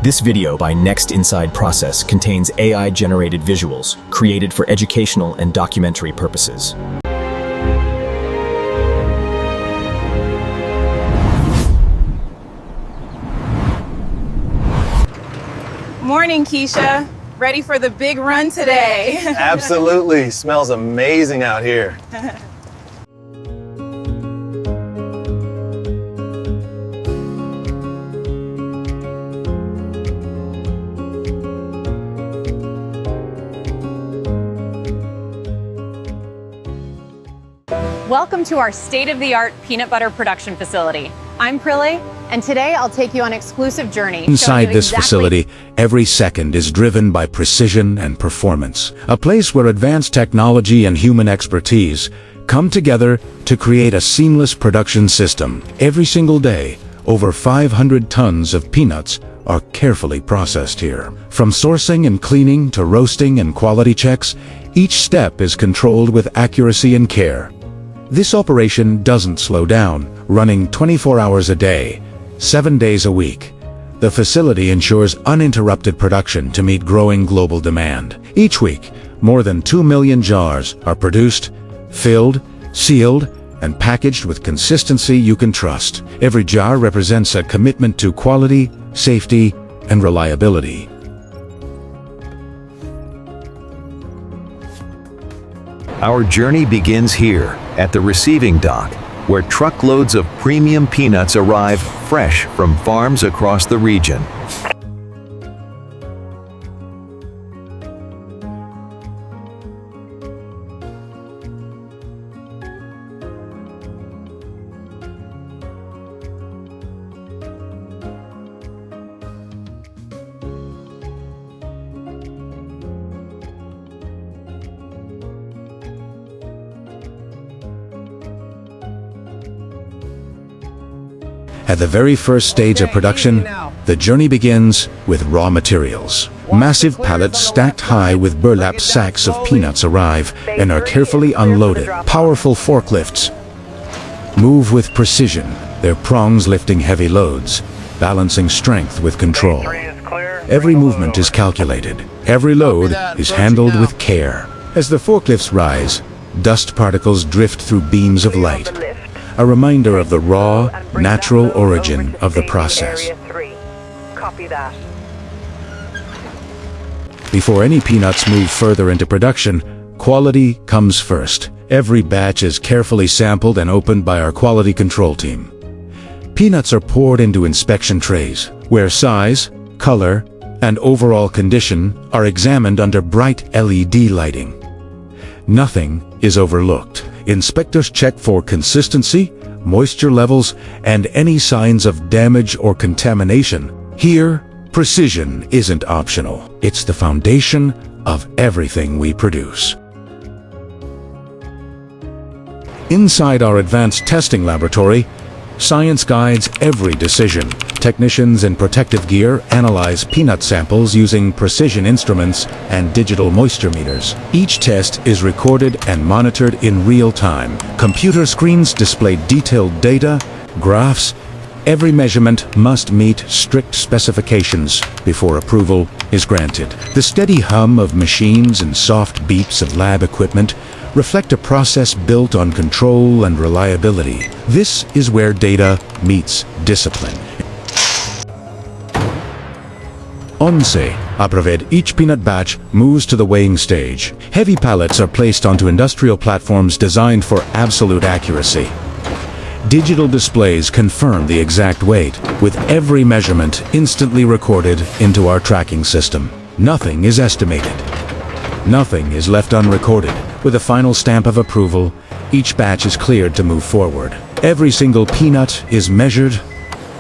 This video by Next Inside Process contains AI-generated visuals created for educational and documentary purposes. Morning, Keisha. Ready for the big run today? Absolutely. Smells amazing out here. Welcome to our state-of-the-art peanut butter production facility. I'm Prilly, and today I'll take you on an exclusive journey. Inside this facility, every second is driven by precision and performance. A place where advanced technology and human expertise come together to create a seamless production system. Every single day, over 500 tons of peanuts are carefully processed here. From sourcing and cleaning to roasting and quality checks, each step is controlled with accuracy and care. This operation doesn't slow down, running 24 hours a day, 7 days a week. The facility ensures uninterrupted production to meet growing global demand. Each week, more than 2 million jars are produced, filled, sealed, and packaged with consistency you can trust. Every jar represents a commitment to quality, safety, and reliability. Our journey begins here, at the receiving dock, where truckloads of premium peanuts arrive fresh from farms across the region. At the very first stage of production, the journey begins with raw materials. Massive pallets stacked high with burlap sacks of peanuts arrive and are carefully unloaded. Powerful forklifts move with precision, their prongs lifting heavy loads, balancing strength with control. Every movement is calculated. Every load is handled with care. As the forklifts rise, dust particles drift through beams of light, a reminder of the raw, natural origin of the process. Before any peanuts move further into production, quality comes first. Every batch is carefully sampled and opened by our quality control team. Peanuts are poured into inspection trays, where size, color, and overall condition are examined under bright LED lighting. Nothing is overlooked. Inspectors check for consistency, moisture levels, and any signs of damage or contamination. Here, precision isn't optional. It's the foundation of everything we produce. Inside our advanced testing laboratory, science guides every decision. Technicians in protective gear analyze peanut samples using precision instruments and digital moisture meters. Each test is recorded and monitored in real time. Computer screens display detailed data, graphs. Every measurement must meet strict specifications before approval is granted. The steady hum of machines and soft beeps of lab equipment reflect a process built on control and reliability. This is where data meets discipline. Once approved, each peanut batch moves to the weighing stage. Heavy pallets are placed onto industrial platforms designed for absolute accuracy. Digital displays confirm the exact weight, with every measurement instantly recorded into our tracking system. Nothing is estimated. Nothing is left unrecorded. With a final stamp of approval, each batch is cleared to move forward. Every single peanut is measured,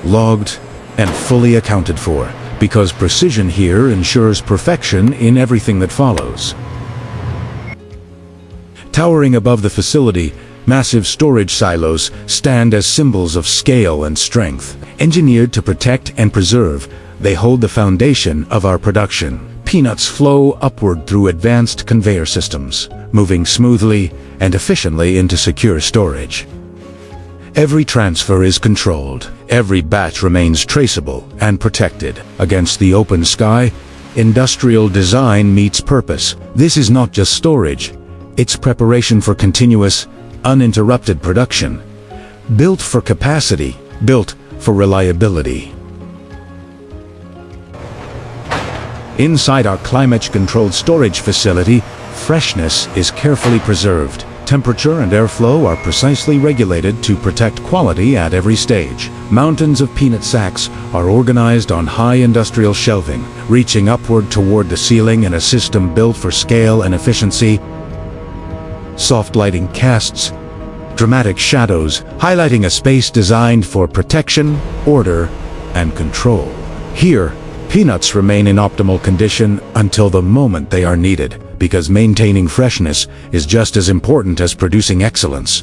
logged, and fully accounted for, because precision here ensures perfection in everything that follows. Towering above the facility, massive storage silos stand as symbols of scale and strength. Engineered to protect and preserve, they hold the foundation of our production. Peanuts flow upward through advanced conveyor systems, moving smoothly and efficiently into secure storage. Every transfer is controlled. Every batch remains traceable and protected. Against the open sky, industrial design meets purpose. This is not just storage. It's preparation for continuous, uninterrupted production. Built for capacity, built for reliability. Inside our climate-controlled storage facility, freshness is carefully preserved. Temperature and airflow are precisely regulated to protect quality at every stage. Mountains of peanut sacks are organized on high industrial shelving, reaching upward toward the ceiling in a system built for scale and efficiency. Soft lighting casts dramatic shadows, highlighting a space designed for protection, order, and control. Here, peanuts remain in optimal condition until the moment they are needed, because maintaining freshness is just as important as producing excellence.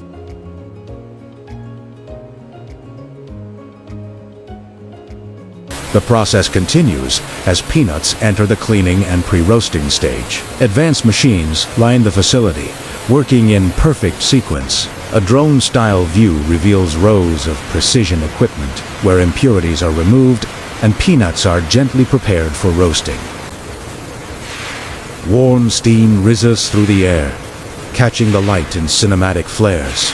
The process continues as peanuts enter the cleaning and pre-roasting stage. Advanced machines line the facility, working in perfect sequence. A drone-style view reveals rows of precision equipment where impurities are removed and peanuts are gently prepared for roasting. Warm steam rises through the air, catching the light in cinematic flares,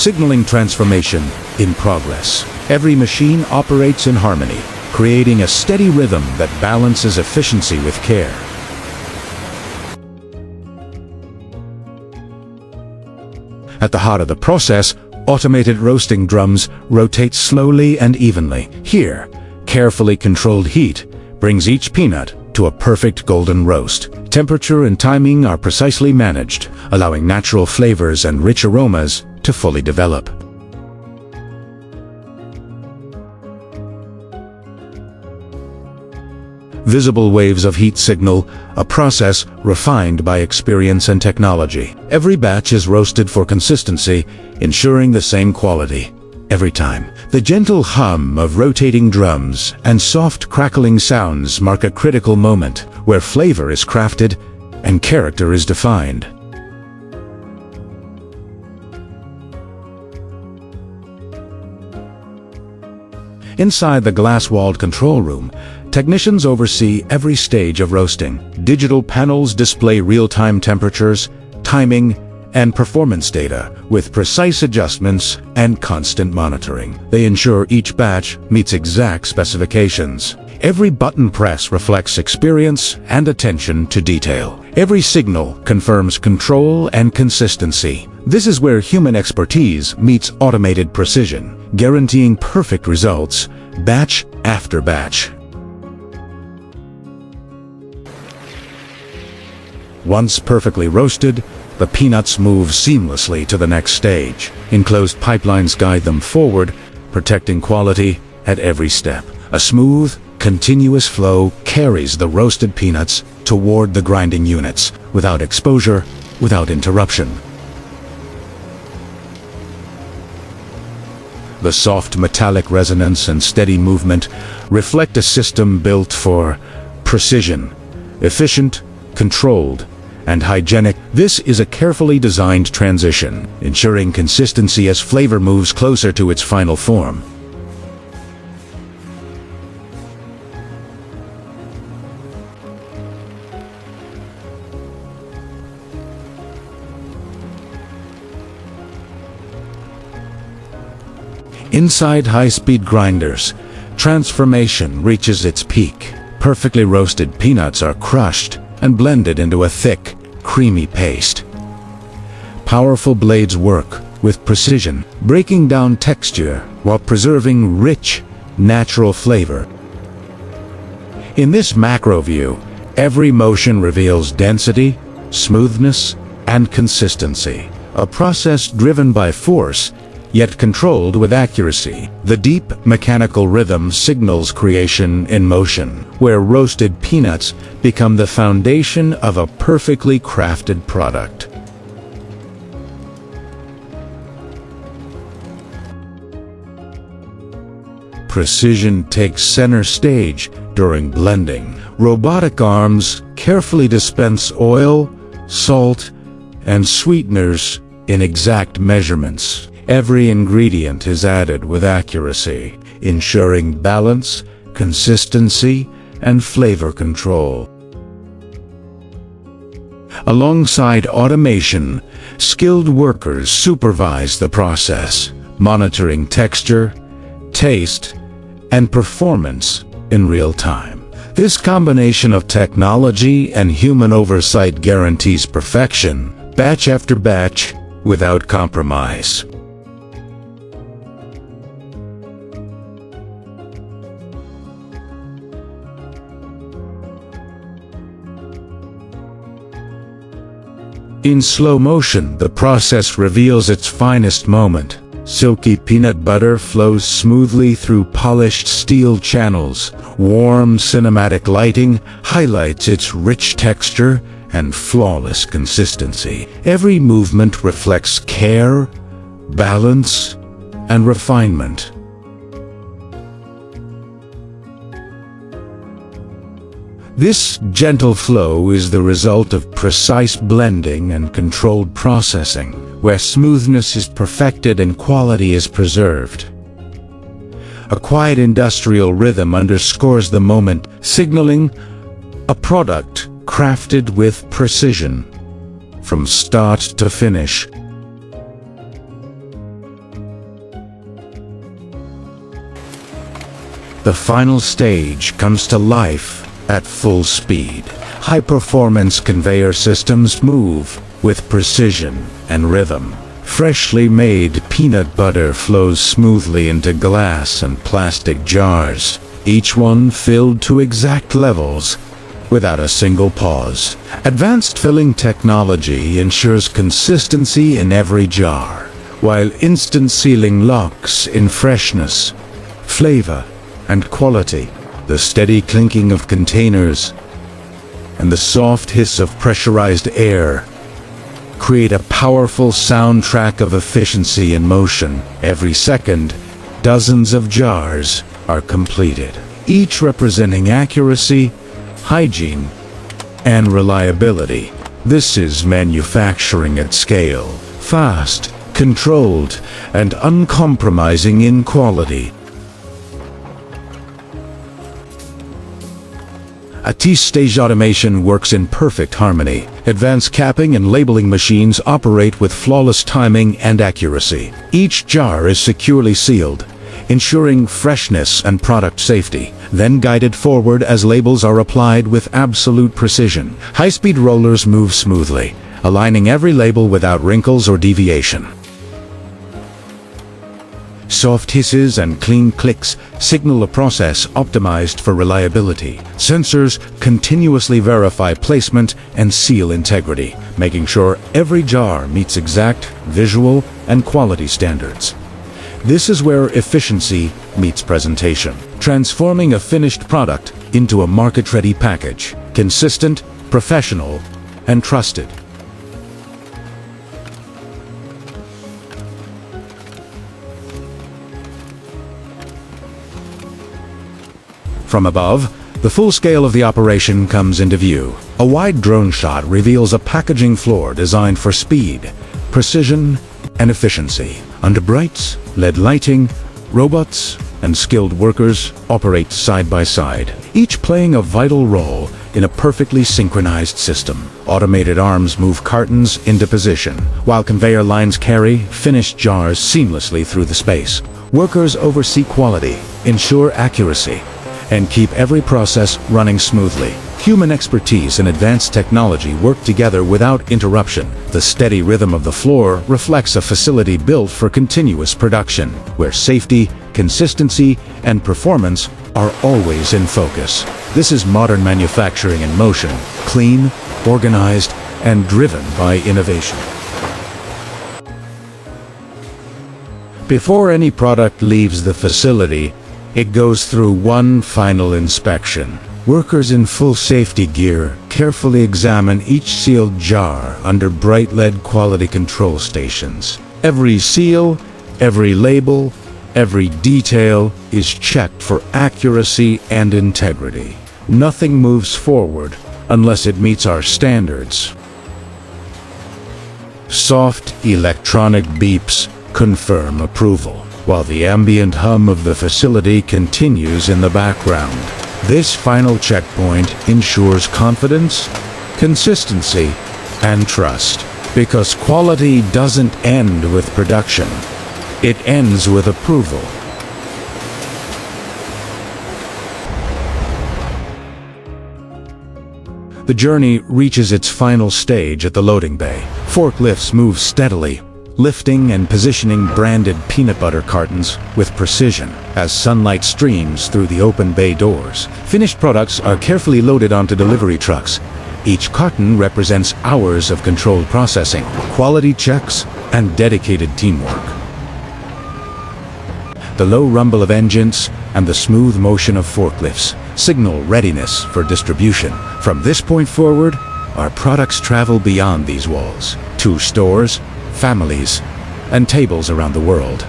signaling transformation in progress. Every machine operates in harmony, creating a steady rhythm that balances efficiency with care. At the heart of the process, automated roasting drums rotate slowly and evenly. Here, carefully controlled heat brings each peanut to a perfect golden roast. Temperature and timing are precisely managed, allowing natural flavors and rich aromas to fully develop. Visible waves of heat signal a process refined by experience and technology. Every batch is roasted for consistency, ensuring the same quality every time. The gentle hum of rotating drums and soft crackling sounds mark a critical moment where flavor is crafted and character is defined. Inside the glass-walled control room, technicians oversee every stage of roasting. Digital panels display real-time temperatures, timing, and performance data with precise adjustments and constant monitoring. They ensure each batch meets exact specifications. Every button press reflects experience and attention to detail. Every signal confirms control and consistency. This is where human expertise meets automated precision, guaranteeing perfect results, batch after batch. Once perfectly roasted, the peanuts move seamlessly to the next stage. Enclosed pipelines guide them forward, protecting quality at every step. A smooth, continuous flow carries the roasted peanuts toward the grinding units, without exposure, without interruption. The soft metallic resonance and steady movement reflect a system built for precision, efficient, controlled, and hygienic. This is a carefully designed transition, ensuring consistency as flavor moves closer to its final form. Inside high-speed grinders, transformation reaches its peak. Perfectly roasted peanuts are crushed and blended into a thick, creamy paste. Powerful blades work with precision, breaking down texture while preserving rich, natural flavor. In this macro view, every motion reveals density, smoothness, and consistency. A process driven by force, yet controlled with accuracy. The deep mechanical rhythm signals creation in motion, where roasted peanuts become the foundation of a perfectly crafted product. Precision takes center stage during blending. Robotic arms carefully dispense oil, salt, and sweeteners in exact measurements. Every ingredient is added with accuracy, ensuring balance, consistency, and flavor control. Alongside automation, skilled workers supervise the process, monitoring texture, taste, and performance in real time. This combination of technology and human oversight guarantees perfection, batch after batch, without compromise. In slow motion, the process reveals its finest moment. Silky peanut butter flows smoothly through polished steel channels. Warm cinematic lighting highlights its rich texture and flawless consistency. Every movement reflects care, balance, and refinement. This gentle flow is the result of precise blending and controlled processing, where smoothness is perfected and quality is preserved. A quiet industrial rhythm underscores the moment, signaling a product crafted with precision, from start to finish. The final stage comes to life at full speed. High-performance conveyor systems move with precision and rhythm. Freshly made peanut butter flows smoothly into glass and plastic jars, each one filled to exact levels without a single pause. Advanced filling technology ensures consistency in every jar, while instant sealing locks in freshness, flavor, and quality. The steady clinking of containers and the soft hiss of pressurized air create a powerful soundtrack of efficiency and motion. Every second, dozens of jars are completed, each representing accuracy, hygiene, and reliability. This is manufacturing at scale, fast, controlled, and uncompromising in quality. A T-stage automation works in perfect harmony. Advanced capping and labeling machines operate with flawless timing and accuracy. Each jar is securely sealed, ensuring freshness and product safety, then guided forward as labels are applied with absolute precision. High-speed rollers move smoothly, aligning every label without wrinkles or deviation. Soft hisses and clean clicks signal a process optimized for reliability. Sensors continuously verify placement and seal integrity, making sure every jar meets exact visual and quality standards. This is where efficiency meets presentation, transforming a finished product into a market-ready package, consistent, professional, and trusted. From above, the full scale of the operation comes into view. A wide drone shot reveals a packaging floor designed for speed, precision, and efficiency. Under brights, LED lighting, robots, and skilled workers operate side by side, each playing a vital role in a perfectly synchronized system. Automated arms move cartons into position, while conveyor lines carry finished jars seamlessly through the space. Workers oversee quality, ensure accuracy, and keep every process running smoothly. Human expertise and advanced technology work together without interruption. The steady rhythm of the floor reflects a facility built for continuous production, where safety, consistency, and performance are always in focus. This is modern manufacturing in motion, clean, organized, and driven by innovation. Before any product leaves the facility, it goes through one final inspection. Workers in full safety gear carefully examine each sealed jar under bright LED quality control stations. Every seal, every label, every detail is checked for accuracy and integrity. Nothing moves forward unless it meets our standards. Soft electronic beeps confirm approval, while the ambient hum of the facility continues in the background. This final checkpoint ensures confidence, consistency, and trust, because quality doesn't end with production. It ends with approval. The journey reaches its final stage at the loading bay. Forklifts move steadily, lifting and positioning branded peanut butter cartons with precision as sunlight streams through the open bay doors. Finished products are carefully loaded onto delivery trucks. Each carton represents hours of controlled processing, quality checks, and dedicated teamwork. The low rumble of engines and the smooth motion of forklifts signal readiness for distribution. From this point forward, our products travel beyond these walls to stores, families, and tables around the world.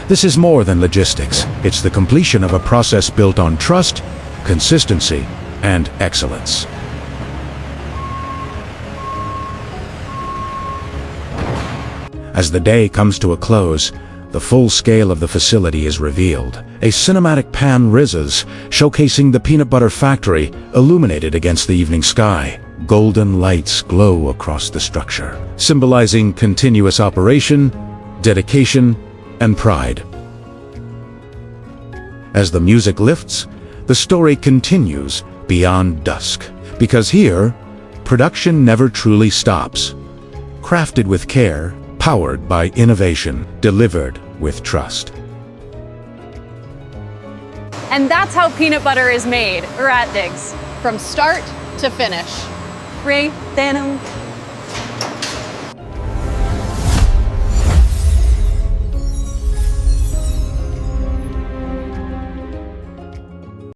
This is more than logistics. It's the completion of a process built on trust, consistency, and excellence. As the day comes to a close, the full scale of the facility is revealed. A cinematic pan rises, showcasing the peanut butter factory illuminated against the evening sky. Golden lights glow across the structure, symbolizing continuous operation, dedication, and pride. As the music lifts, the story continues beyond dusk, because here, production never truly stops. Crafted with care, powered by innovation, delivered with trust. And that's how peanut butter is made, Rat Digs, from start to finish. Ray, Thanom,